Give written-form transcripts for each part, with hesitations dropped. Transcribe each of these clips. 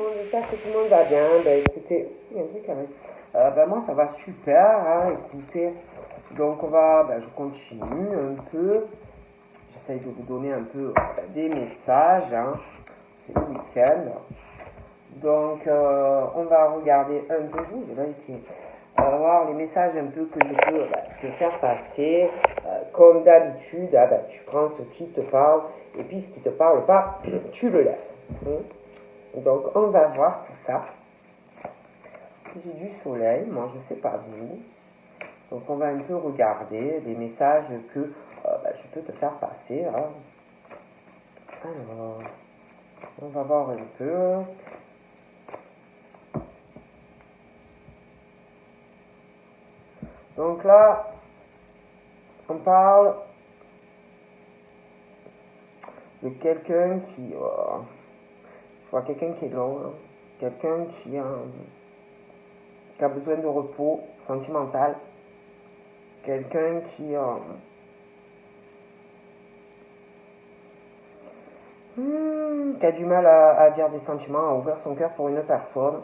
monde, j'espère que tout le monde va bien. Écoutez, il y a un truc qui arrive. Moi ça va super, hein, écoutez. Donc je continue un peu. J'essaye de vous donner un peu des messages, hein. C'est le week-end. Donc on va regarder un peu, j'ai vérifié. On va voir les messages un peu que je peux te faire passer. Comme d'habitude, tu prends ce qui te parle, et puis ce qui te parle pas, tu le laisses. Donc on va voir tout ça. J'ai du soleil, moi je sais pas vous. Donc on va un peu regarder les messages que je peux te faire passer. Hein. Alors, on va voir un peu. Donc là, on parle de quelqu'un qui... je vois quelqu'un qui est long, hein. Quelqu'un qui a besoin de repos sentimental. Quelqu'un qui a du mal à dire des sentiments, à ouvrir son cœur pour une personne.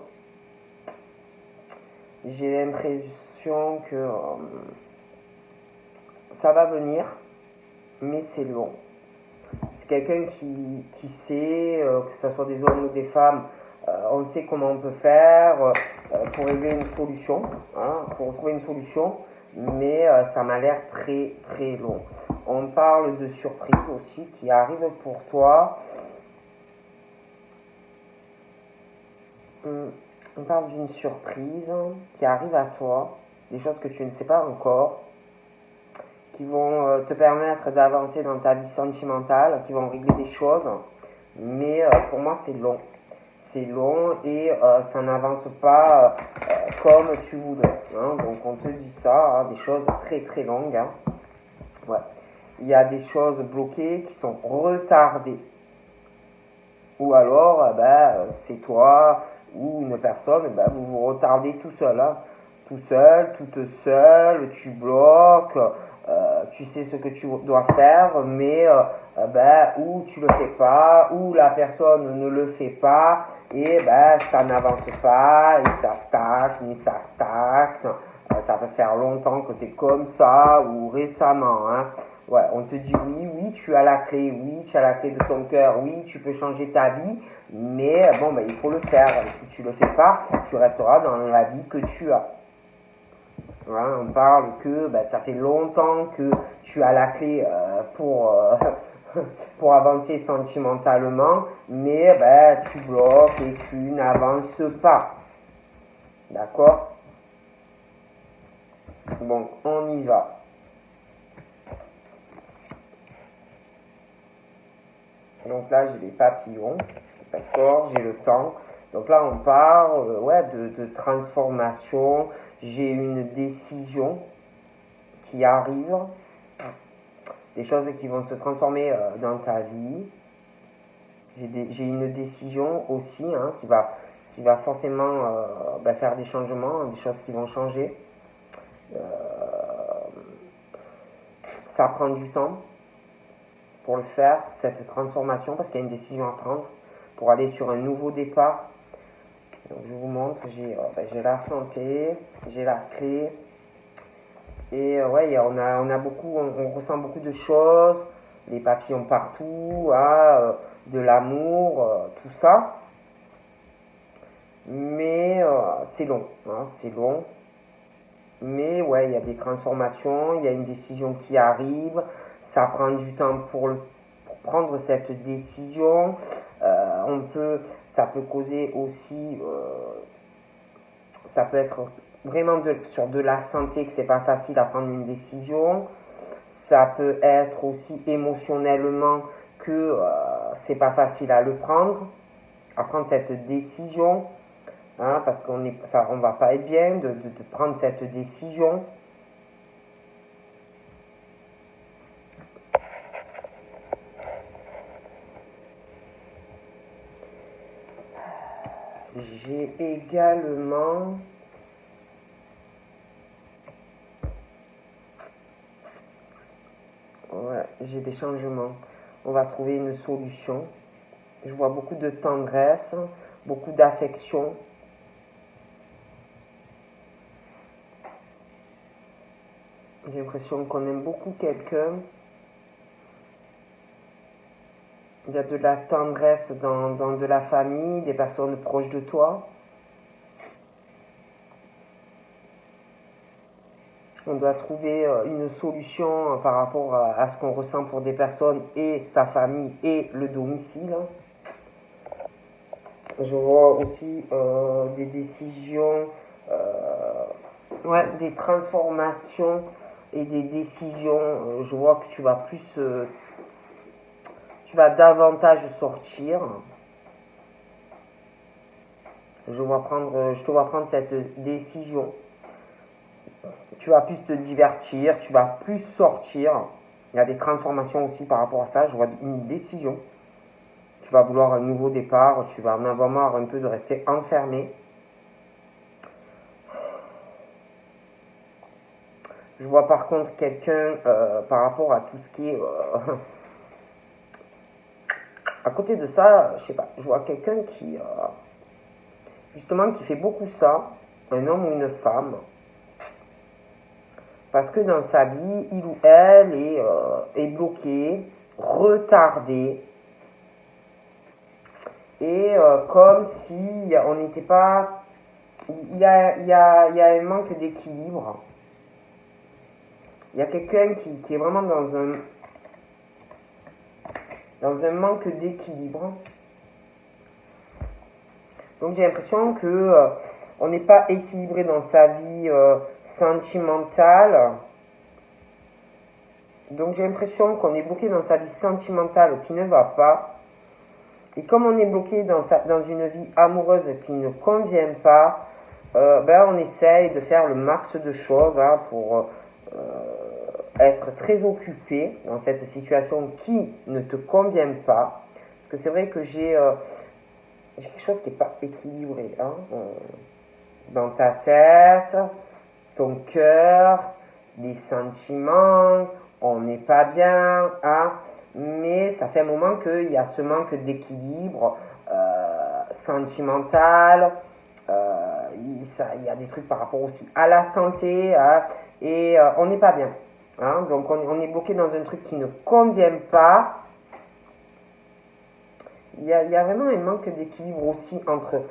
J'ai l'impression que ça va venir, mais c'est long. C'est quelqu'un qui sait, que ce soit des hommes ou des femmes, on sait comment on peut faire pour régler une solution, hein, pour trouver une solution, mais ça m'a l'air très très long. On parle de surprise aussi qui arrive pour toi. On parle d'une surprise qui arrive à toi, des choses que tu ne sais pas encore, qui vont te permettre d'avancer dans ta vie sentimentale, qui vont régler des choses, mais pour moi c'est long. C'est long et ça n'avance pas comme tu voudrais. Hein. Donc on te dit ça, hein, des choses très très longues. Hein. Ouais. Il y a des choses bloquées qui sont retardées. Ou alors, c'est toi ou une personne, vous vous retardez tout seul. Hein. Tout seul, toute seule, tu bloques, tu sais ce que tu dois faire, mais ou tu le fais pas, ou la personne ne le fait pas, et ça n'avance pas, et ça stagne, ça stagne. Ça peut faire longtemps que tu es comme ça, ou récemment. Hein. Ouais, on te dit oui, tu as la clé, oui, tu as la clé de ton cœur, oui, tu peux changer ta vie, mais il faut le faire. Si tu le fais pas, tu resteras dans la vie que tu as. Hein, on parle que ça fait longtemps que tu as la clé pour avancer sentimentalement, mais tu bloques et tu n'avances pas. D'accord? Bon, on y va. Donc là, j'ai les papillons, d'accord, j'ai le temps. Donc là, on parle de transformation. J'ai une décision qui arrive, des choses qui vont se transformer dans ta vie. J'ai une décision aussi qui va forcément faire des changements, des choses qui vont changer. Ça prend du temps pour le faire, cette transformation, parce qu'il y a une décision à prendre pour aller sur un nouveau départ. Donc je vous montre, j'ai la santé, j'ai la clé, et on a beaucoup, on ressent beaucoup de choses, les papillons partout, de l'amour, tout ça, mais c'est long, hein, c'est long. Mais il y a des transformations, il y a une décision qui arrive, ça prend du temps pour prendre cette décision. Ça peut causer aussi, ça peut être vraiment sur de la santé que c'est pas facile à prendre une décision. Ça peut être aussi émotionnellement que c'est pas facile à prendre cette décision. Hein, parce qu'on va pas être bien de prendre cette décision. J'ai également j'ai des changements. On va trouver une solution. Je vois beaucoup de tendresse, beaucoup d'affection. J'ai l'impression qu'on aime beaucoup quelqu'un. Il y a de la tendresse dans de la famille, des personnes proches de toi. On doit trouver une solution par rapport à ce qu'on ressent pour des personnes et sa famille et le domicile. Je vois aussi des décisions, des transformations et des décisions. Je vois que tu vas davantage sortir. Je te vois prendre cette décision. Tu vas plus te divertir, tu vas plus sortir. Il y a des transformations aussi par rapport à ça. Je vois une décision. Tu vas vouloir un nouveau départ, tu vas en avoir marre un peu de rester enfermé. Je vois par contre quelqu'un par rapport à tout ce qui est... à côté de ça, je sais pas, je vois quelqu'un qui... justement qui fait beaucoup ça, un homme ou une femme. Parce que dans sa vie, il ou elle est bloqué, retardé. Et comme si on n'était pas... Il y a un manque d'équilibre. Il y a quelqu'un qui est vraiment dans un manque d'équilibre. Donc j'ai l'impression que on n'est pas équilibré dans sa vie sentimentale. Donc j'ai l'impression qu'on est bloqué dans sa vie sentimentale qui ne va pas. Et comme on est bloqué dans une vie amoureuse qui ne convient pas, on essaye de faire le max de choses pour être très occupé dans cette situation qui ne te convient pas. Parce que c'est vrai que j'ai quelque chose qui n'est pas équilibré. Dans ta tête, ton cœur, les sentiments, on n'est pas bien. Mais ça fait un moment qu'il y a ce manque d'équilibre sentimental. Il y a des trucs par rapport aussi à la santé. Et on n'est pas bien. Donc on est bloqué dans un truc qui ne convient pas. Il y a vraiment un manque d'équilibre aussi entre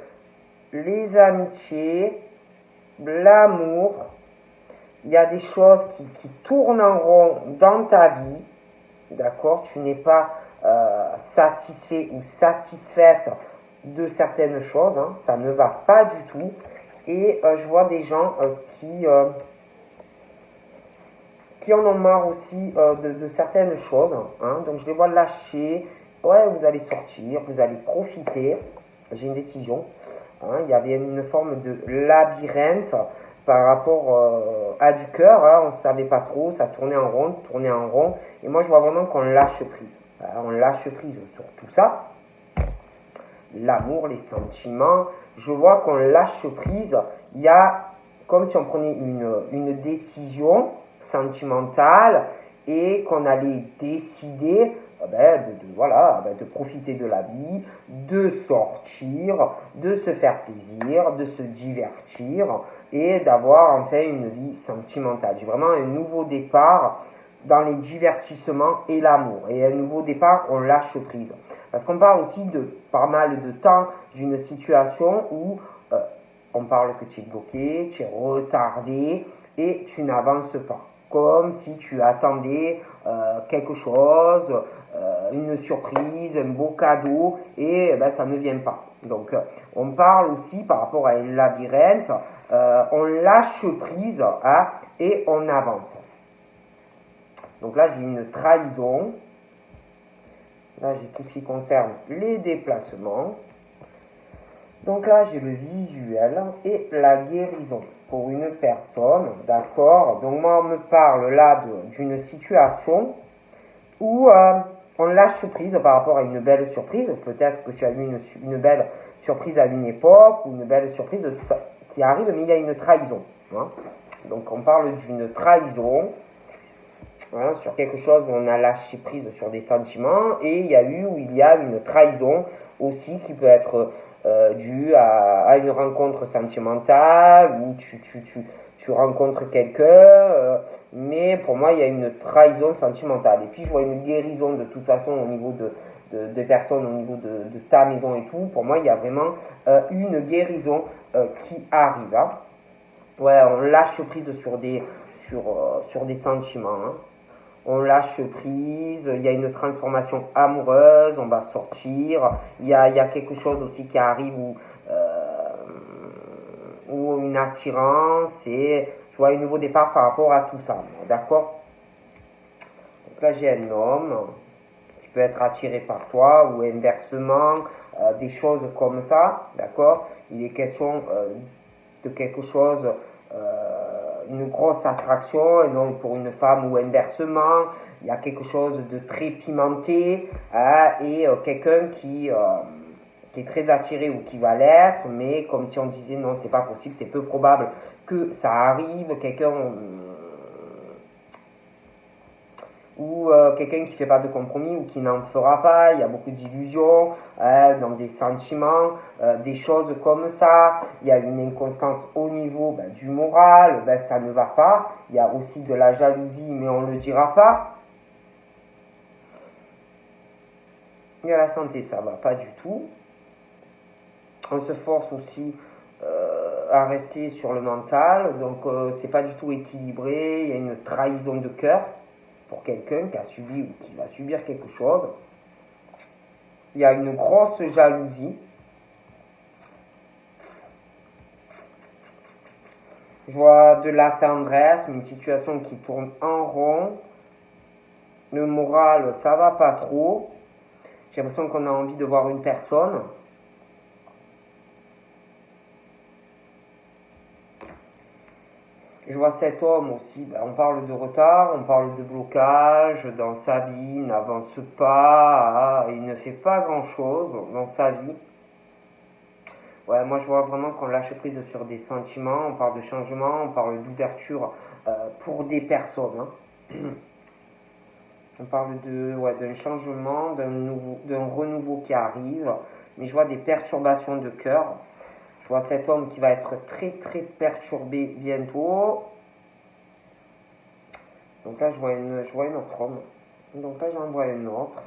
les amitiés, l'amour. Il y a des choses qui tournent en rond dans ta vie. D'accord, tu n'es pas satisfait ou satisfaite de certaines choses, ça ne va pas du tout. Et je vois des gens qui en ont marre aussi de certaines choses. Donc je les vois lâcher. Ouais, vous allez sortir, vous allez profiter. J'ai une décision. Il y avait une forme de labyrinthe par rapport à du cœur. On ne savait pas trop, ça tournait en rond. Et moi, je vois vraiment qu'on lâche prise. On lâche prise sur tout ça. L'amour, les sentiments. Je vois qu'on lâche prise. Il y a comme si on prenait une décision sentimentale et qu'on allait décider de profiter de la vie, de sortir, de se faire plaisir, de se divertir et d'avoir enfin une vie sentimentale. J'ai vraiment un nouveau départ dans les divertissements et l'amour. Et un nouveau départ, on lâche prise. Parce qu'on parle aussi de pas mal de temps d'une situation où on parle que tu es bloqué, tu es retardé et tu n'avances pas. Comme si tu attendais quelque chose, une surprise, un beau cadeau, et ça ne vient pas. Donc on parle aussi par rapport à un labyrinthe, on lâche prise et on avance. Donc là j'ai une trahison, là j'ai tout ce qui concerne les déplacements. Donc là j'ai le visuel et la guérison pour une personne, d'accord. Donc moi on me parle là d'une situation où on lâche prise par rapport à une belle surprise. Peut-être que tu as eu une belle surprise à une époque, ou une belle surprise qui arrive, mais il y a une trahison. Donc on parle d'une trahison sur quelque chose où on a lâché prise sur des sentiments, et il y a une trahison aussi qui peut être dû à une rencontre sentimentale où tu rencontres quelqu'un, mais pour moi il y a une trahison sentimentale. Et puis je vois une guérison de toute façon au niveau des personnes, au niveau de ta maison et tout. Pour moi il y a vraiment une guérison qui arrive. Hein. Ouais, on lâche prise sur des sentiments. Hein. On lâche prise, il y a une transformation amoureuse, on va sortir, il y a quelque chose aussi qui arrive ou une attirance, et je vois un nouveau départ par rapport à tout ça, d'accord? Donc là j'ai un homme qui peut être attiré par toi, ou inversement, des choses comme ça, d'accord? Il est question de quelque chose, une grosse attraction, et donc pour une femme ou inversement, il y a quelque chose de très pimenté, et quelqu'un qui est très attiré ou qui va l'être, mais comme si on disait non, c'est pas possible, c'est peu probable que ça arrive, quelqu'un ou quelqu'un qui fait pas de compromis ou qui n'en fera pas, il y a beaucoup d'illusions, dans des sentiments, des choses comme ça, il y a une inconstance au niveau du moral, ça ne va pas, il y a aussi de la jalousie mais on ne le dira pas, il y a la santé, ça va pas du tout, on se force aussi à rester sur le mental, donc c'est pas du tout équilibré, il y a une trahison de cœur pour quelqu'un qui a subi ou qui va subir quelque chose. Il y a une grosse jalousie. Je vois de la tendresse, une situation qui tourne en rond. Le moral, ça va pas trop. J'ai l'impression qu'on a envie de voir une personne. Je vois cet homme aussi, on parle de retard, on parle de blocage dans sa vie, il n'avance pas, il ne fait pas grand chose dans sa vie. Ouais, moi je vois vraiment qu'on lâche prise sur des sentiments, on parle de changement, on parle d'ouverture pour des personnes. Hein. On parle d'un changement, d'un renouveau qui arrive, mais je vois des perturbations de cœur. Je vois cet homme qui va être très très perturbé bientôt. Donc là je vois un autre homme. Donc là j'en vois un autre.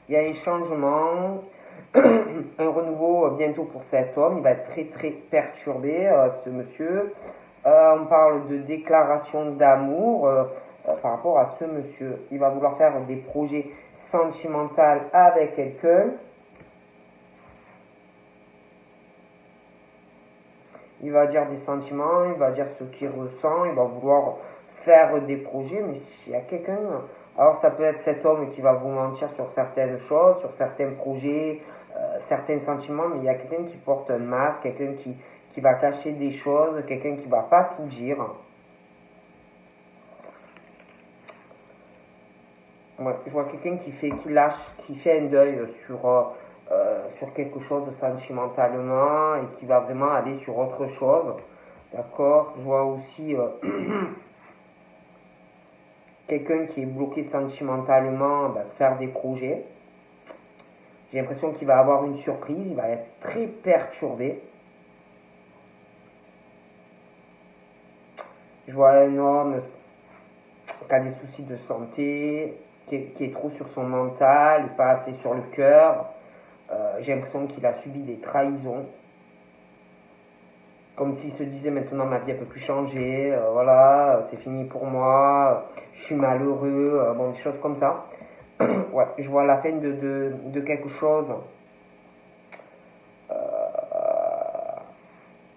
Il y a un changement, un renouveau bientôt pour cet homme. Il va être très très perturbé, ce monsieur. On parle de déclaration d'amour par rapport à ce monsieur. Il va vouloir faire des projets sentimentaux avec quelqu'un. Il va dire des sentiments, il va dire ce qu'il ressent, il va vouloir faire des projets, mais s'il y a quelqu'un, alors ça peut être cet homme qui va vous mentir sur certaines choses, sur certains projets, certains sentiments, mais il y a quelqu'un qui porte un masque, quelqu'un qui va cacher des choses, quelqu'un qui va pas tout dire. Ouais, je vois quelqu'un qui lâche, qui fait un deuil sur quelque chose sentimentalement et qui va vraiment aller sur autre chose. D'accord? Je vois aussi quelqu'un qui est bloqué sentimentalement faire des projets. J'ai l'impression qu'il va avoir une surprise, il va être très perturbé. Je vois un homme qui a des soucis de santé, qui est trop sur son mental, et pas assez sur le cœur. J'ai l'impression qu'il a subi des trahisons. Comme s'il se disait maintenant ma vie ne peut plus changer, voilà, c'est fini pour moi, je suis malheureux, bon, des choses comme ça. Ouais, je vois la fin de quelque chose.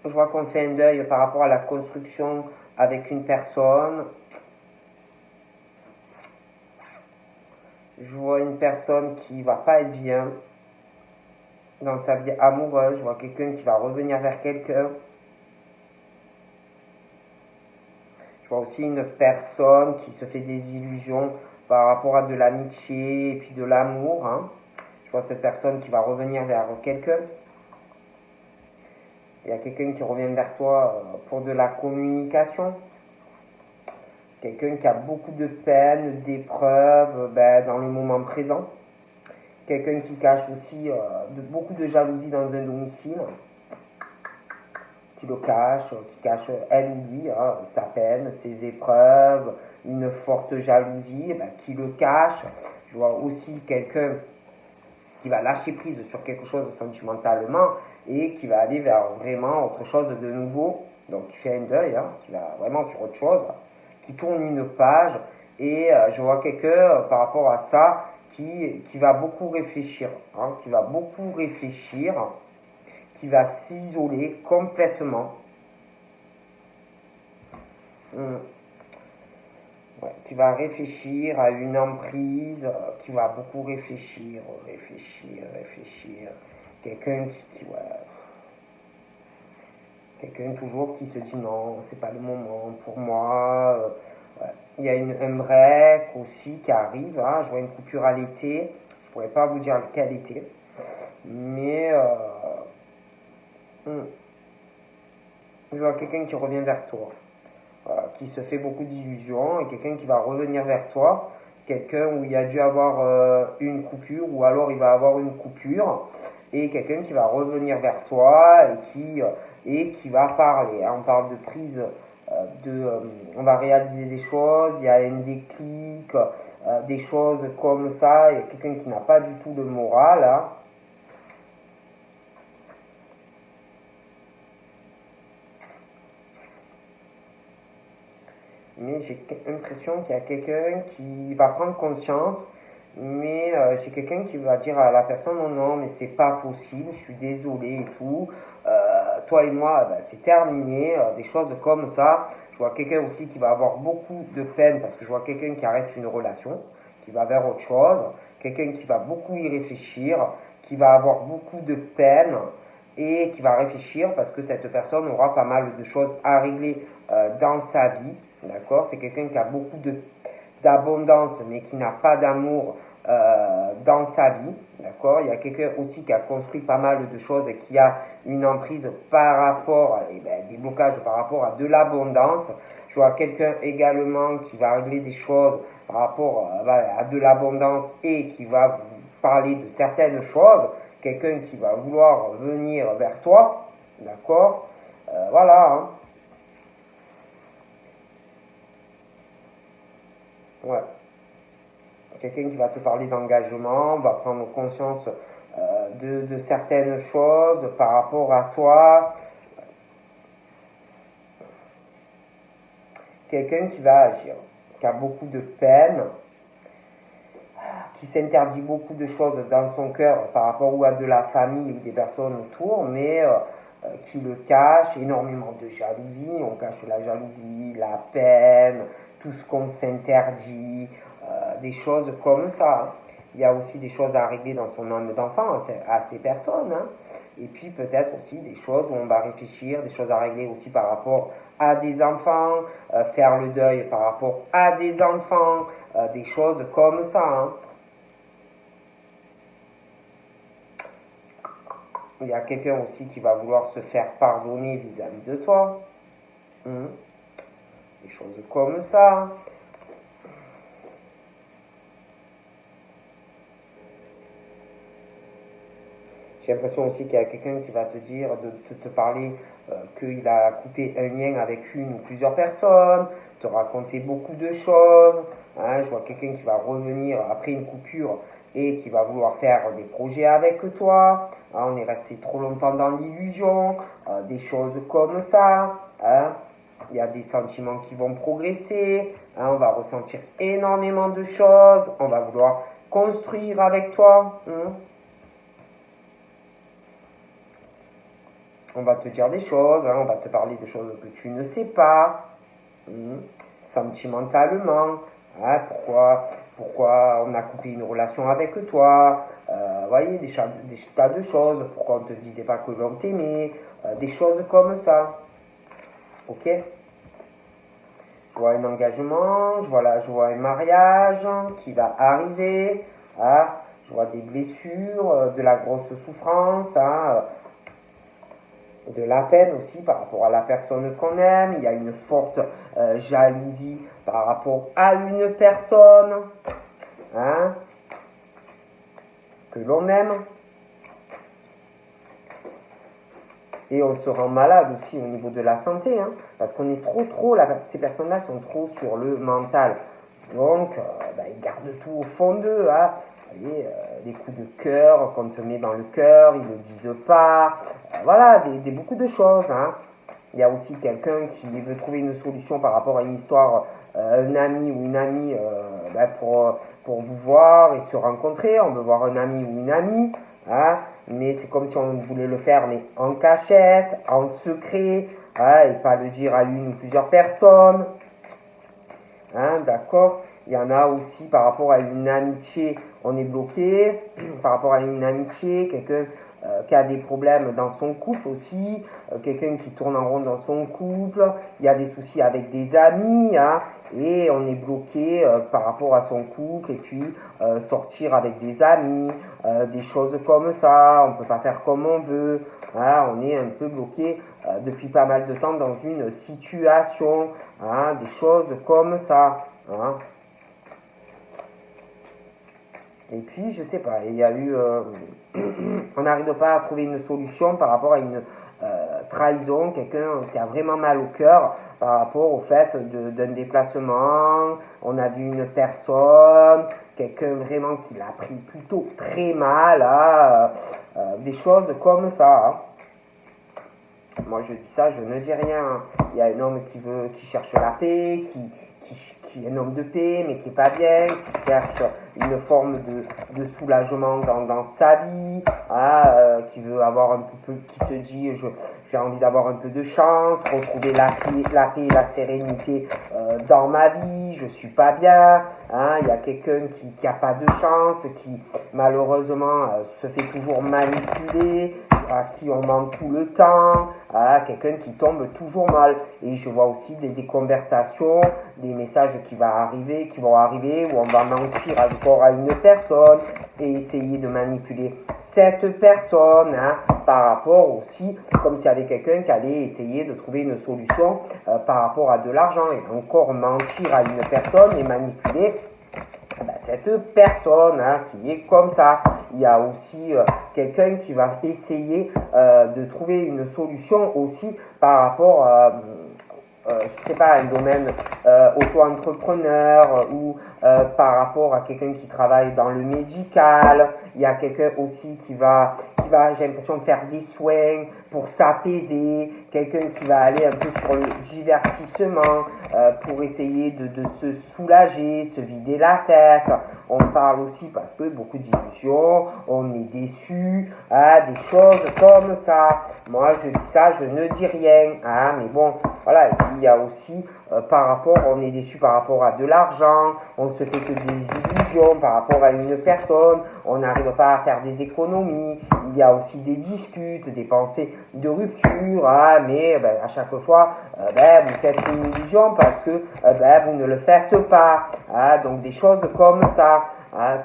Je vois qu'on fait un deuil par rapport à la construction avec une personne. Je vois une personne qui va pas être bien dans sa vie amoureuse. Je vois quelqu'un qui va revenir vers quelqu'un. Je vois aussi une personne qui se fait des illusions par rapport à de l'amitié et puis de l'amour. Hein. Je vois cette personne qui va revenir vers quelqu'un. Il y a quelqu'un qui revient vers toi pour de la communication. Quelqu'un qui a beaucoup de peine, d'épreuves dans le moment présent. quelqu'un qui cache aussi beaucoup de jalousie dans un domicile, qui le cache, qui cache elle ou lui, hein, sa peine, ses épreuves, une forte jalousie, eh ben, qui le cache. Je vois aussi quelqu'un qui va lâcher prise sur quelque chose sentimentalement et qui va aller vers vraiment autre chose de nouveau, donc qui fait un deuil, hein, qui va vraiment sur autre chose, qui tourne une page, et je vois quelqu'un par rapport à ça qui va beaucoup réfléchir, hein, qui va beaucoup réfléchir, qui va s'isoler complètement. Ouais, qui va réfléchir à une emprise, qui va beaucoup réfléchir. Quelqu'un ouais, quelqu'un toujours qui se dit non, c'est pas le moment pour moi. Ouais. Il y a un break aussi qui arrive, hein. Je vois une coupure à l'été, je pourrais pas vous dire quel été, mais je vois quelqu'un qui revient vers toi. Qui se fait beaucoup d'illusions, et quelqu'un qui va revenir vers toi, quelqu'un où il y a dû avoir une coupure, ou alors il va avoir une coupure, et quelqu'un qui va revenir vers toi et qui va parler. On parle de prise on va réaliser des choses, il y a un déclic, des choses comme ça, il y a quelqu'un qui n'a pas du tout de morale, hein. Mais j'ai l'impression qu'il y a quelqu'un qui va prendre conscience, mais j'ai quelqu'un qui va dire à la personne non, non, mais c'est pas possible, je suis désolé et tout, toi et moi, ben, c'est terminé, des choses comme ça. Je vois quelqu'un aussi qui va avoir beaucoup de peine, parce que je vois quelqu'un qui arrête une relation, qui va vers autre chose, quelqu'un qui va beaucoup y réfléchir, qui va avoir beaucoup de peine, et qui va réfléchir parce que cette personne aura pas mal de choses à régler dans sa vie, d'accord? C'est quelqu'un qui a beaucoup d'abondance mais qui n'a pas d'amour dans sa vie, d'accord? Il y a quelqu'un aussi qui a construit pas mal de choses et qui a une emprise par rapport, des blocages par rapport à de l'abondance. Je vois quelqu'un également qui va régler des choses par rapport à de l'abondance et qui va parler de certaines choses. Quelqu'un qui va vouloir venir vers toi, d'accord? Voilà, hein. Ouais. Quelqu'un qui va te parler d'engagement, va prendre conscience de certaines choses par rapport à toi. Quelqu'un qui va agir, qui a beaucoup de peine, qui s'interdit beaucoup de choses dans son cœur par rapport ou à de la famille ou des personnes autour, mais qui le cache, énormément de jalousie, on cache la jalousie, la peine, tout ce qu'on s'interdit, des choses comme ça. Il y a aussi des choses à régler dans son âme d'enfant à ces personnes, hein. Et puis peut-être aussi des choses où on va réfléchir, des choses à régler aussi par rapport à des enfants, faire le deuil par rapport à des enfants, des choses comme ça, hein. Il y a quelqu'un aussi qui va vouloir se faire pardonner vis-à-vis de toi. Des choses comme ça. J'ai l'impression aussi qu'il y a quelqu'un qui va te dire, de te parler qu'il a coupé un lien avec une ou plusieurs personnes, te raconter beaucoup de choses. Hein, je vois quelqu'un qui va revenir après une coupure et qui va vouloir faire des projets avec toi. Hein, on est resté trop longtemps dans l'illusion, des choses comme ça. Hein. Il y a des sentiments qui vont progresser. Hein, on va ressentir énormément de choses. On va vouloir construire avec toi. Hein. On va te dire des choses, hein, on va te parler de choses que tu ne sais pas, sentimentalement, hein, pourquoi on a coupé une relation avec toi, voyez, des tas de choses, pourquoi on ne te disait pas que l'on t'aimait, des choses comme ça. Ok? Je vois un engagement, je vois un mariage qui va arriver, hein, je vois des blessures, de la grosse souffrance, hein, de la peine aussi par rapport à la personne qu'on aime, il y a une forte jalousie par rapport à une personne, hein. que l'on aime. Et on se rend malade aussi au niveau de la santé, hein, parce qu'on est ces personnes-là sont trop sur le mental. Donc, ils gardent tout au fond d'eux. Hein. Les coups de cœur qu'on te met dans le cœur, ils ne le disent pas. Voilà, beaucoup de choses. Hein. Il y a aussi quelqu'un qui veut trouver une solution par rapport à une histoire, un ami ou une amie pour vous voir et se rencontrer. On veut voir un ami ou une amie. Hein, mais c'est comme si on voulait le faire mais en cachette, en secret, hein, et pas le dire à une ou plusieurs personnes. Hein, d'accord. Il y en a aussi par rapport à une amitié, on est bloqué. Par rapport à une amitié, quelqu'un qui a des problèmes dans son couple aussi, quelqu'un qui tourne en rond dans son couple, il y a des soucis avec des amis, hein, et on est bloqué par rapport à son couple, et puis sortir avec des amis, des choses comme ça, on ne peut pas faire comme on veut, hein, on est un peu bloqué depuis pas mal de temps dans une situation, hein, des choses comme ça. Hein. Et puis, je sais pas, il y a eu... on n'arrive pas à trouver une solution par rapport à une trahison, quelqu'un qui a vraiment mal au cœur par rapport au fait d'un déplacement. On a vu une personne, quelqu'un vraiment qui l'a pris plutôt très mal, des choses comme ça. Hein. Moi, je dis ça, je ne dis rien. Il y a un homme qui cherche la paix, qui est un homme de paix, mais qui n'est pas bien, qui cherche une forme de soulagement dans sa vie, qui veut avoir un peu, qui se dit j'ai envie d'avoir un peu de chance, retrouver la paix et la sérénité dans ma vie, je suis pas bien. Hein, il y a quelqu'un qui n'a pas de chance, qui malheureusement se fait toujours manipuler, à qui on ment tout le temps, quelqu'un qui tombe toujours mal. Et je vois aussi des conversations, des messages qui vont arriver, où on va mentir encore à une personne et essayer de manipuler cette personne, hein, par rapport aussi, comme s'il y avait quelqu'un qui allait essayer de trouver une solution par rapport à de l'argent, et encore mentir à une personne et manipuler cette personne, hein, qui est comme ça. Il y a aussi quelqu'un qui va essayer de trouver une solution aussi par rapport je sais pas, un domaine auto-entrepreneur ou par rapport à quelqu'un qui travaille dans le médical. Il y a quelqu'un aussi qui va, j'ai l'impression, de faire des soins pour s'apaiser, quelqu'un qui va aller un peu sur le divertissement pour essayer de se soulager, se vider la tête. On parle aussi parce que beaucoup d'illusions, on est déçu, des choses comme ça. Moi, je dis ça, je ne dis rien, hein, mais bon, voilà. Et puis, il y a aussi, on est déçu par rapport à de l'argent, on se fait que des illusions par rapport à une personne, on n'arrive pas à faire des économies, il y a aussi des disputes, des pensées de rupture, mais à chaque fois, vous faites une illusion parce que vous ne le faites pas, donc des choses comme ça.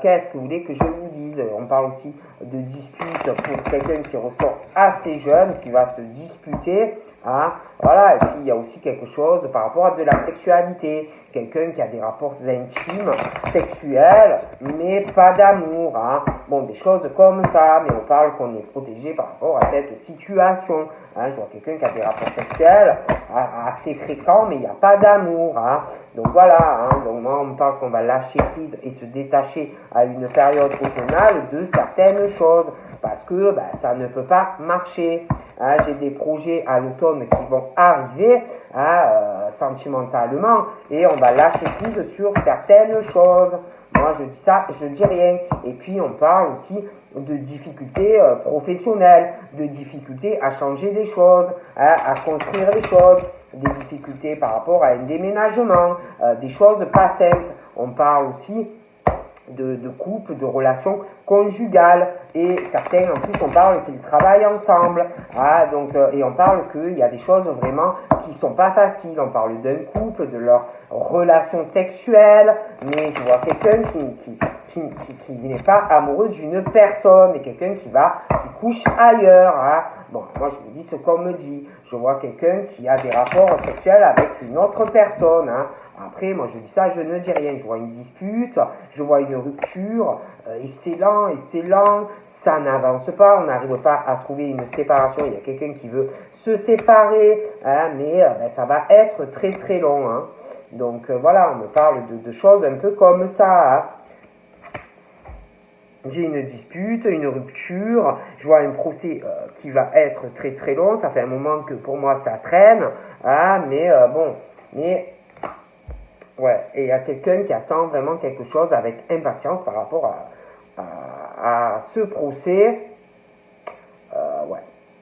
Qu'est-ce que vous voulez que je vous dise? On parle aussi de dispute pour quelqu'un qui ressort assez jeune, qui va se disputer. Voilà, et puis il y a aussi quelque chose par rapport à de la sexualité, quelqu'un qui a des rapports intimes, sexuels, mais pas d'amour, bon, des choses comme ça, mais on parle qu'on est protégé par rapport à cette situation, je vois quelqu'un qui a des rapports sexuels assez fréquents, mais il n'y a pas d'amour, donc voilà, donc moi on me parle qu'on va lâcher prise et se détacher à une période automnale de certaines choses, parce que ça ne peut pas marcher. J'ai des projets à l'automne qui vont arriver sentimentalement et on va lâcher prise sur certaines choses. Moi je dis ça, je dis rien. Et puis on parle aussi de difficultés professionnelles, de difficultés à changer des choses, à construire des choses, des difficultés par rapport à un déménagement, des choses pas simples. On parle aussi de couple, de relations conjugales, et certains en plus on parle qu'ils travaillent ensemble, et on parle qu'il y a des choses vraiment qui sont pas faciles. On parle d'un couple, de leur relation sexuelle, mais je vois quelqu'un qui qui n'est pas amoureux d'une personne, et quelqu'un qui couche ailleurs. Hein. Bon, moi je me dis ce qu'on me dit. Je vois quelqu'un qui a des rapports sexuels avec une autre personne. Hein. Après, moi je dis ça, je ne dis rien. Je vois une dispute, je vois une rupture, et c'est lent, ça n'avance pas, on n'arrive pas à trouver une séparation. Il y a quelqu'un qui veut se séparer, hein, mais ben, ça va être très très long. Hein. Donc voilà, on me parle de choses un peu comme ça. Hein. J'ai une dispute, une rupture, je vois un procès qui va être très très long, ça fait un moment que pour moi ça traîne, hein, mais bon, mais ouais, et il y a quelqu'un qui attend vraiment quelque chose avec impatience par rapport à ce procès. Ouais.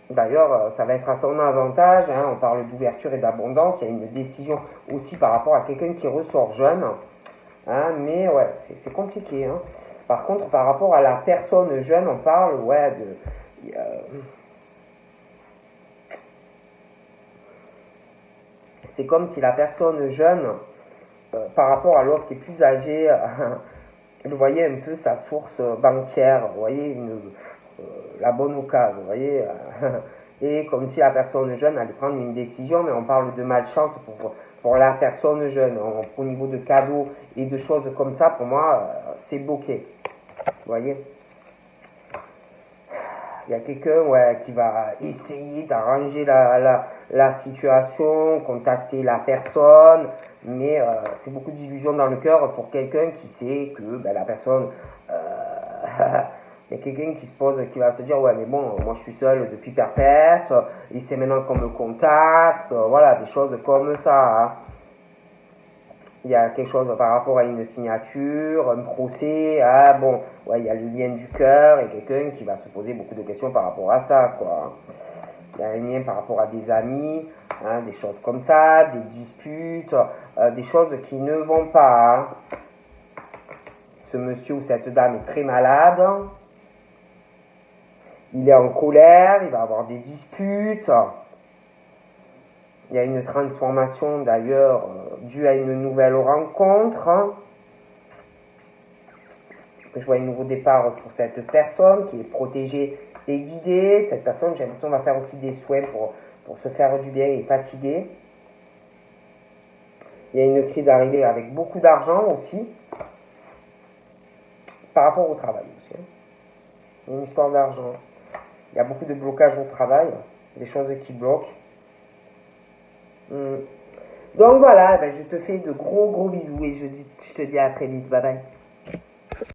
D'ailleurs, ça va être à son avantage, hein, on parle d'ouverture et d'abondance, il y a une décision aussi par rapport à quelqu'un qui ressort jeune, hein, mais ouais, c'est compliqué. Hein. Par contre, par rapport à la personne jeune, on parle, ouais, c'est comme si la personne jeune, par rapport à l'autre qui est plus âgé, vous voyez un peu sa source bancaire, vous voyez, la bonne occasion, vous voyez, et comme si la personne jeune allait prendre une décision, mais on parle de malchance pour la personne jeune. Au niveau de cadeaux et de choses comme ça, pour moi, c'est bloqué. Vous voyez, il y a quelqu'un ouais, qui va essayer d'arranger la situation, contacter la personne, mais c'est beaucoup d'illusions dans le cœur pour quelqu'un qui sait que ben, la personne... il y a quelqu'un qui se pose, qui va se dire ouais mais bon, moi je suis seul depuis perpète, et c'est maintenant qu'on me contacte, voilà, des choses comme ça. Hein. Il y a quelque chose par rapport à une signature, un procès, ah bon, ouais, il y a le lien du cœur et quelqu'un qui va se poser beaucoup de questions par rapport à ça, quoi. Il y a un lien par rapport à des amis, hein, des choses comme ça, des disputes, des choses qui ne vont pas. Hein. Ce monsieur ou cette dame est très malade, il est en colère, il va avoir des disputes. Il y a une transformation d'ailleurs due à une nouvelle rencontre. Je vois un nouveau départ pour cette personne qui est protégée et guidée. Cette personne, j'ai l'impression, va faire aussi des soins pour se faire du bien et fatiguée. Il y a une crise arrivée avec beaucoup d'argent aussi. Par rapport au travail aussi. Une histoire d'argent. Il y a beaucoup de blocages au travail, des choses qui bloquent. Donc voilà, ben je te fais de gros bisous et je te dis à très vite. Bye bye.